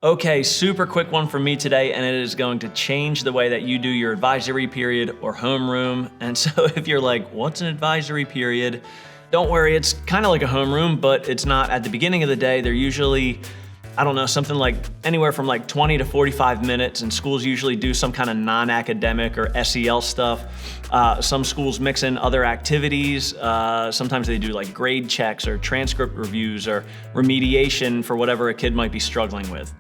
Okay, super quick one for me today, and it is going to change the way that you do your advisory period or homeroom. And so if you're like, what's an advisory period? Don't worry, it's kind of like a homeroom, but it's not at the beginning of the day. They're usually, I don't know, something like anywhere from like 20 to 45 minutes, and schools usually do some kind of non-academic or SEL stuff. Some schools mix in other activities. Sometimes they do like grade checks or transcript reviews or remediation for whatever a kid might be struggling with.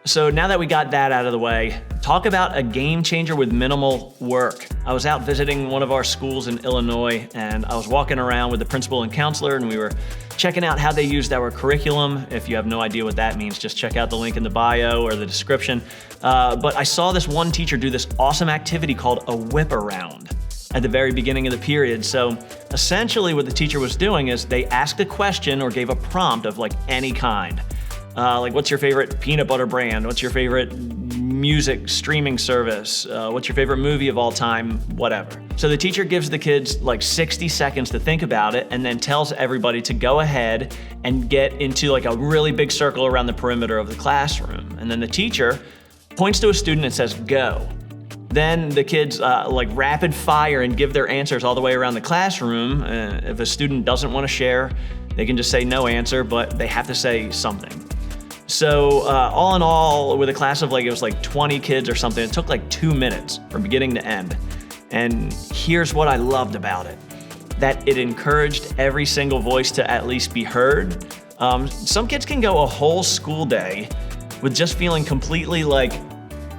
So now that we got that out of the way, talk about a game changer with minimal work. I was out visiting one of our schools in Illinois, and I was walking around with the principal and counselor, and we were checking out how they used our curriculum. If you have no idea what that means, just check out the link in the bio or the description. But I saw this one teacher do this awesome activity called a whip around at the very beginning of the period. So essentially what the teacher was doing is they asked a question or gave a prompt of like any kind. Like, what's your favorite peanut butter brand? What's your favorite music streaming service? What's your favorite movie of all time? Whatever. So the teacher gives the kids like 60 seconds to think about it, and then tells everybody to go ahead and get into like a really big circle around the perimeter of the classroom. And then the teacher points to a student and says, go. Then the kids like rapid fire and give their answers all the way around the classroom. If a student doesn't want to share, they can just say no answer, but they have to say something. So all in all, with a class of like, it was like 20 kids or something, it took like 2 minutes from beginning to end. And here's what I loved about it, that it encouraged every single voice to at least be heard. Some kids can go a whole school day with just feeling completely like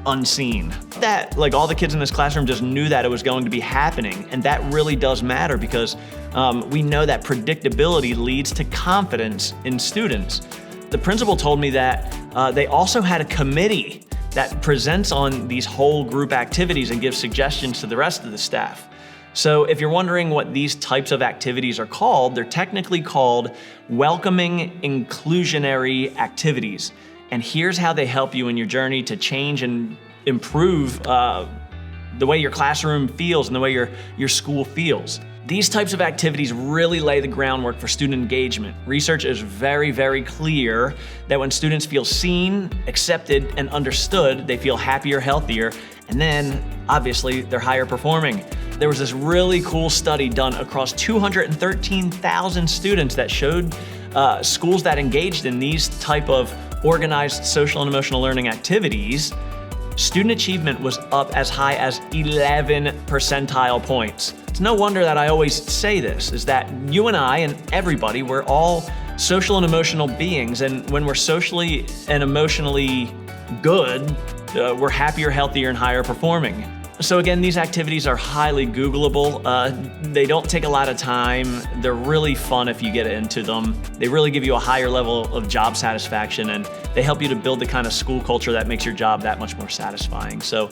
unseen. That like all the kids in this classroom just knew that it was going to be happening. And that really does matter because we know that predictability leads to confidence in students. The principal told me that they also had a committee that presents on these whole group activities and gives suggestions to the rest of the staff. So if you're wondering what these types of activities are called, they're technically called welcoming inclusionary activities. And here's how they help you in your journey to change and improve the way your classroom feels and the way your school feels. These types of activities really lay the groundwork for student engagement. Research is very, very clear that when students feel seen, accepted, and understood, they feel happier, healthier, and then obviously they're higher performing. There was this really cool study done across 213,000 students that showed schools that engaged in these type of organized social and emotional learning activities, student achievement was up as high as 11 percentile points. It's no wonder that I always say this, is that you and I and everybody, we're all social and emotional beings, and when we're socially and emotionally good, we're happier, healthier, and higher performing. So again, these activities are highly Googleable. They don't take a lot of time. They're really fun if you get into them. They really give you a higher level of job satisfaction, and they help you to build the kind of school culture that makes your job that much more satisfying. So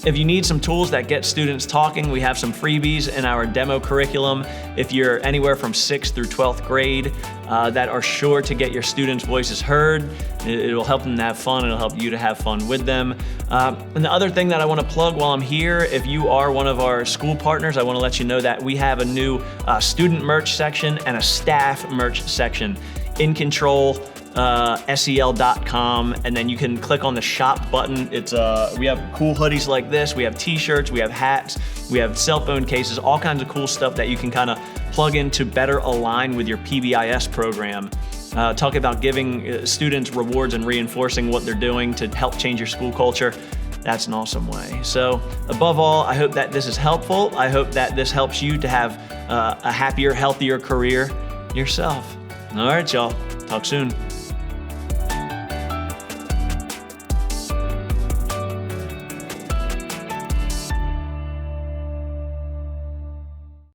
if you need some tools that get students talking, we have some freebies in our demo curriculum. If you're anywhere from 6th through 12th grade, that are sure to get your students' voices heard. It'll help them to have fun. It'll help you to have fun with them. And the other thing that I want to plug while I'm here, if you are one of our school partners, I want to let you know that we have a new student merch section and a staff merch section. In Control, SEL.com, and then you can click on the shop button. It's we have cool hoodies like this, we have t-shirts, we have hats, we have cell phone cases, all kinds of cool stuff that you can kind of plug in to better align with your PBIS program. Talk about giving students rewards and reinforcing what they're doing to help change your school culture. That's an awesome way. So above all, I hope that this is helpful. I hope that this helps you to have a happier, healthier career yourself. All right, y'all. Talk soon.